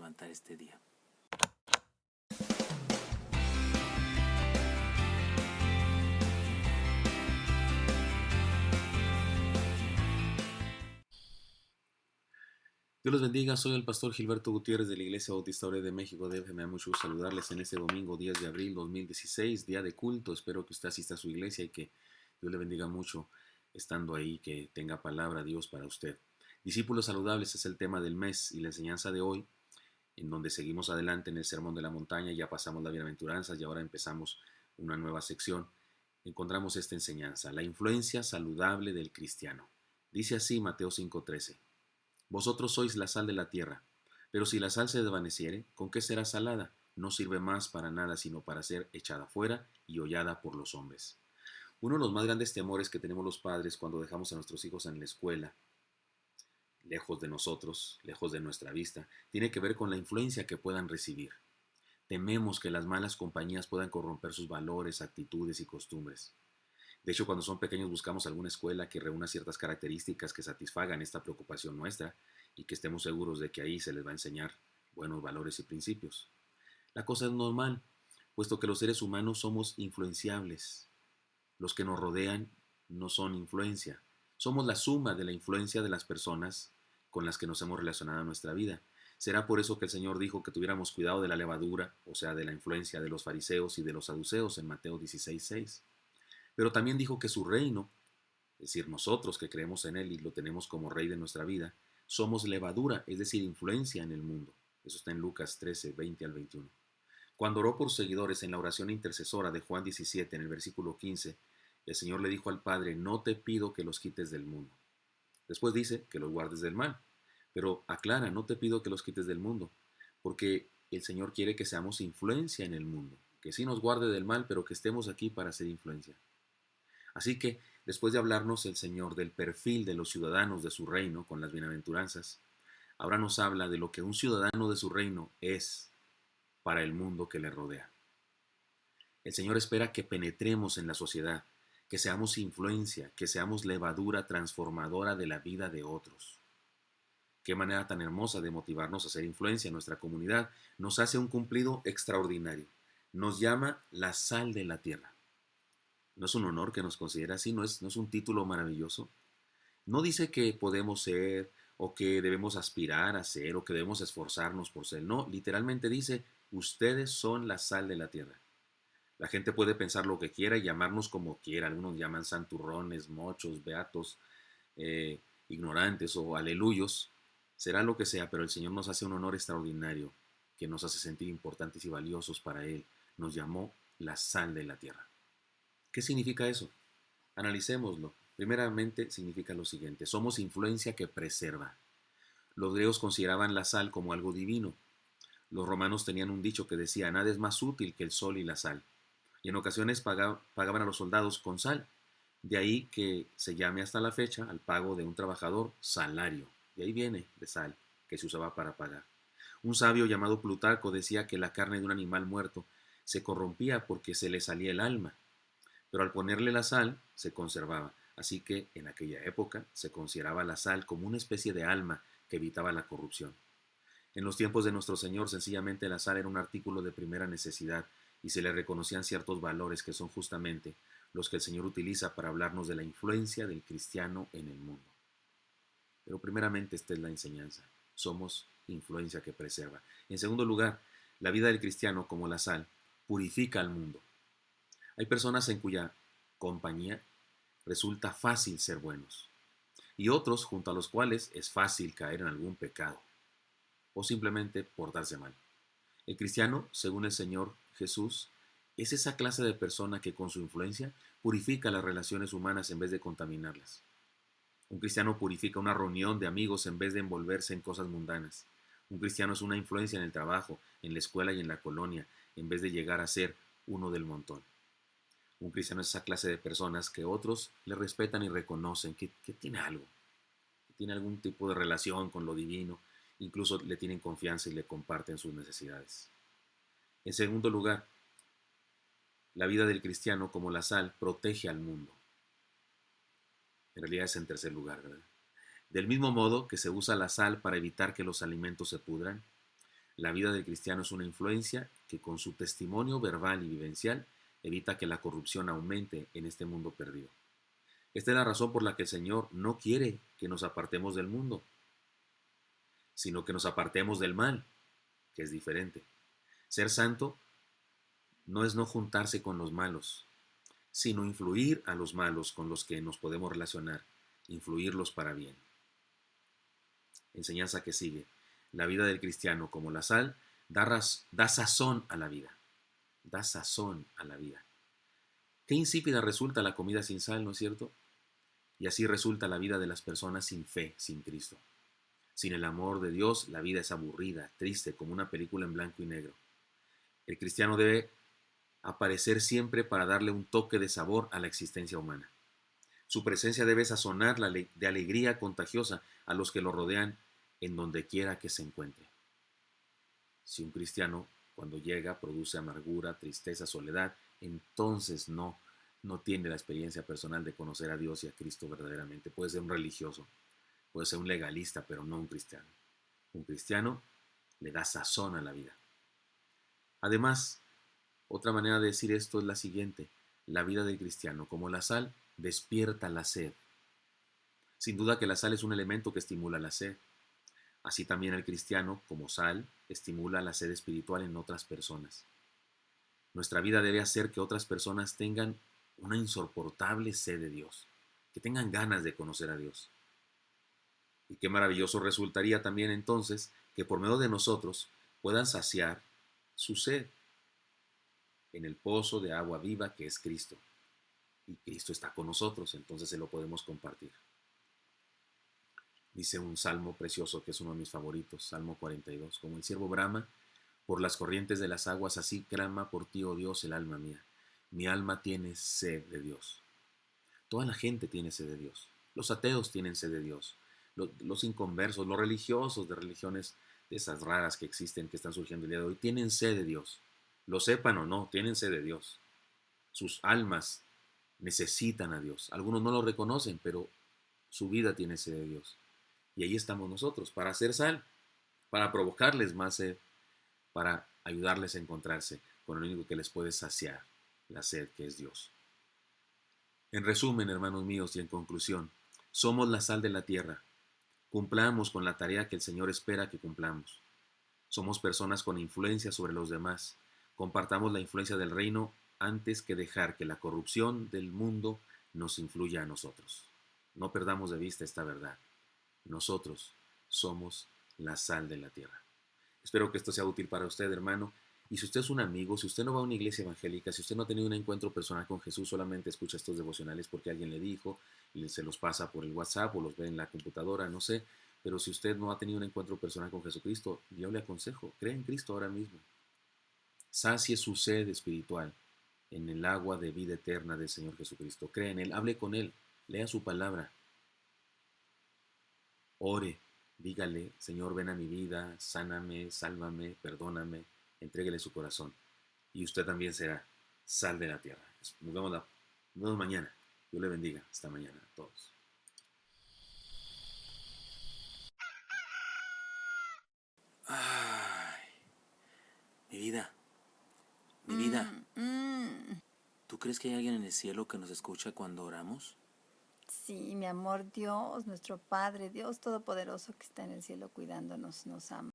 levantar este día. Dios los bendiga, soy el pastor Gilberto Gutiérrez de la Iglesia Bautista Obrera de México. Me da mucho gusto saludarles en este domingo 10 de abril 2016, día de culto. Espero que usted asista a su iglesia y que Dios le bendiga mucho estando ahí, que tenga palabra Dios para usted. Discípulos saludables es el tema del mes y la enseñanza de hoy, en donde seguimos adelante en el Sermón de la Montaña. Ya pasamos la bienaventuranza y ahora empezamos una nueva sección. Encontramos esta enseñanza, la influencia saludable del cristiano. Dice así Mateo 5:13. Vosotros sois la sal de la tierra, pero si la sal se desvaneciere, ¿con qué será salada? No sirve más para nada sino para ser echada fuera y hollada por los hombres. Uno de los más grandes temores que tenemos los padres cuando dejamos a nuestros hijos en la escuela, lejos de nosotros, lejos de nuestra vista, tiene que ver con la influencia que puedan recibir. Tememos que las malas compañías puedan corromper sus valores, actitudes y costumbres. De hecho, cuando son pequeños buscamos alguna escuela que reúna ciertas características que satisfagan esta preocupación nuestra y que estemos seguros de que ahí se les va a enseñar buenos valores y principios. La cosa es normal, puesto que los seres humanos somos influenciables. Los que nos rodean no son influencia. Somos la suma de la influencia de las personas con las que nos hemos relacionado en nuestra vida. Será por eso que el Señor dijo que tuviéramos cuidado de la levadura, o sea, de la influencia de los fariseos y de los saduceos en Mateo 16:6. Pero también dijo que su reino, es decir, nosotros que creemos en Él y lo tenemos como Rey de nuestra vida, somos levadura, es decir, influencia en el mundo. Eso está en Lucas 13, 20 al 21. Cuando oró por sus seguidores en la oración intercesora de Juan 17, en el versículo 15, el Señor le dijo al Padre, no te pido que los quites del mundo. Después dice que los guardes del mal, pero aclara, no te pido que los quites del mundo, porque el Señor quiere que seamos influencia en el mundo, que sí nos guarde del mal, pero que estemos aquí para ser influencia. Así que, después de hablarnos el Señor del perfil de los ciudadanos de su reino con las bienaventuranzas, ahora nos habla de lo que un ciudadano de su reino es para el mundo que le rodea. El Señor espera que penetremos en la sociedad, que seamos influencia, que seamos levadura transformadora de la vida de otros. Qué manera tan hermosa de motivarnos a hacer influencia en nuestra comunidad. Nos hace un cumplido extraordinario. Nos llama la sal de la tierra. ¿No es un honor que nos considere así? ¿No es un título maravilloso? No dice que podemos ser o que debemos aspirar a ser o que debemos esforzarnos por ser. No, literalmente dice, ustedes son la sal de la tierra. La gente puede pensar lo que quiera y llamarnos como quiera. Algunos llaman santurrones, mochos, beatos, ignorantes o aleluyos. Será lo que sea, pero el Señor nos hace un honor extraordinario que nos hace sentir importantes y valiosos para Él. Nos llamó la sal de la tierra. ¿Qué significa eso? Analicémoslo. Primeramente significa lo siguiente, somos influencia que preserva. Los griegos consideraban la sal como algo divino. Los romanos tenían un dicho que decía, nada es más útil que el sol y la sal. Y en ocasiones pagaban a los soldados con sal. De ahí que se llame hasta la fecha al pago de un trabajador salario. De ahí viene de sal, que se usaba para pagar. Un sabio llamado Plutarco decía que la carne de un animal muerto se corrompía porque se le salía el alma, pero al ponerle la sal se conservaba. Así que en aquella época se consideraba la sal como una especie de alma que evitaba la corrupción. En los tiempos de nuestro Señor, sencillamente la sal era un artículo de primera necesidad y se le reconocían ciertos valores que son justamente los que el Señor utiliza para hablarnos de la influencia del cristiano en el mundo. Pero primeramente esta es la enseñanza. Somos influencia que preserva. En segundo lugar, la vida del cristiano, como la sal, purifica al mundo. Hay personas en cuya compañía resulta fácil ser buenos y otros junto a los cuales es fácil caer en algún pecado o simplemente portarse mal. El cristiano, según el Señor Jesús, es esa clase de persona que con su influencia purifica las relaciones humanas en vez de contaminarlas. Un cristiano purifica una reunión de amigos en vez de envolverse en cosas mundanas. Un cristiano es una influencia en el trabajo, en la escuela y en la colonia, en vez de llegar a ser uno del montón. Un cristiano es esa clase de personas que otros le respetan y reconocen que tiene algo, que tiene algún tipo de relación con lo divino, incluso le tienen confianza y le comparten sus necesidades. En segundo lugar, la vida del cristiano, como la sal, protege al mundo. En realidad es en tercer lugar, ¿verdad? Del mismo modo que se usa la sal para evitar que los alimentos se pudran, La vida del cristiano es una influencia que con su testimonio verbal y vivencial evita que la corrupción aumente en este mundo perdido. Esta es la razón por la que el Señor no quiere que nos apartemos del mundo, sino que nos apartemos del mal, que es diferente. Ser santo no es no juntarse con los malos, sino influir a los malos con los que nos podemos relacionar, influirlos para bien. Enseñanza que sigue. La vida del cristiano, como la sal, da sazón a la vida. Da sazón a la vida. Qué insípida resulta la comida sin sal, ¿no es cierto? Y así resulta la vida de las personas sin fe, sin Cristo. Sin el amor de Dios, la vida es aburrida, triste, como una película en blanco y negro. El cristiano debe aparecer siempre para darle un toque de sabor a la existencia humana. Su presencia debe sazonar de alegría contagiosa a los que lo rodean en donde quiera que se encuentre. Si un cristiano, cuando llega, produce amargura, tristeza, soledad, entonces no tiene la experiencia personal de conocer a Dios y a Cristo verdaderamente. Puede ser un religioso, puede ser un legalista, pero no un cristiano. Un cristiano le da sazón a la vida. Además, otra manera de decir esto es la siguiente: la vida del cristiano, como la sal, despierta la sed. Sin duda que la sal es un elemento que estimula la sed. Así también el cristiano, como sal, estimula la sed espiritual en otras personas. Nuestra vida debe hacer que otras personas tengan una insoportable sed de Dios, que tengan ganas de conocer a Dios. Y qué maravilloso resultaría también entonces que por medio de nosotros puedan saciar su sed en el pozo de agua viva que es Cristo. Y Cristo está con nosotros, entonces se lo podemos compartir. Dice un salmo precioso que es uno de mis favoritos, Salmo 42: como el ciervo brama por las corrientes de las aguas, así clama por ti, oh Dios, el alma mía. Mi alma tiene sed de Dios. Toda la gente tiene sed de Dios. Los ateos tienen sed de Dios. Los inconversos, los religiosos de religiones de esas raras que existen, que están surgiendo el día de hoy, tienen sed de Dios. Lo sepan o no, tienen sed de Dios. Sus almas necesitan a Dios. Algunos no lo reconocen, pero su vida tiene sed de Dios. Y ahí estamos nosotros, para hacer sal, para provocarles más sed, para ayudarles a encontrarse con el único que les puede saciar la sed, que es Dios. En resumen, hermanos míos, y en conclusión, somos la sal de la tierra. Cumplamos con la tarea que el Señor espera que cumplamos. Somos personas con influencia sobre los demás. Compartamos la influencia del reino antes que dejar que la corrupción del mundo nos influya a nosotros. No perdamos de vista esta verdad. Nosotros somos la sal de la tierra. Espero que esto sea útil para usted, hermano. Y si usted es un amigo, si usted no va a una iglesia evangélica, si usted no ha tenido un encuentro personal con Jesús, solamente escucha estos devocionales porque alguien le dijo y se los pasa por el WhatsApp o los ve en la computadora, no sé. Pero si usted no ha tenido un encuentro personal con Jesucristo, yo le aconsejo, cree en Cristo ahora mismo. Sacie su sed espiritual en el agua de vida eterna del Señor Jesucristo. Cree en Él, hable con Él, lea su palabra, ore, dígale: Señor, ven a mi vida, sáname, sálvame, perdóname, entréguele su corazón. Y usted también será sal de la tierra. Nos vemos mañana. Dios le bendiga. Hasta mañana a todos. Ay, mi vida, mi vida. ¿Tú crees que hay alguien en el cielo que nos escucha cuando oramos? Sí, mi amor, Dios, nuestro Padre, Dios Todopoderoso que está en el cielo cuidándonos, nos ama.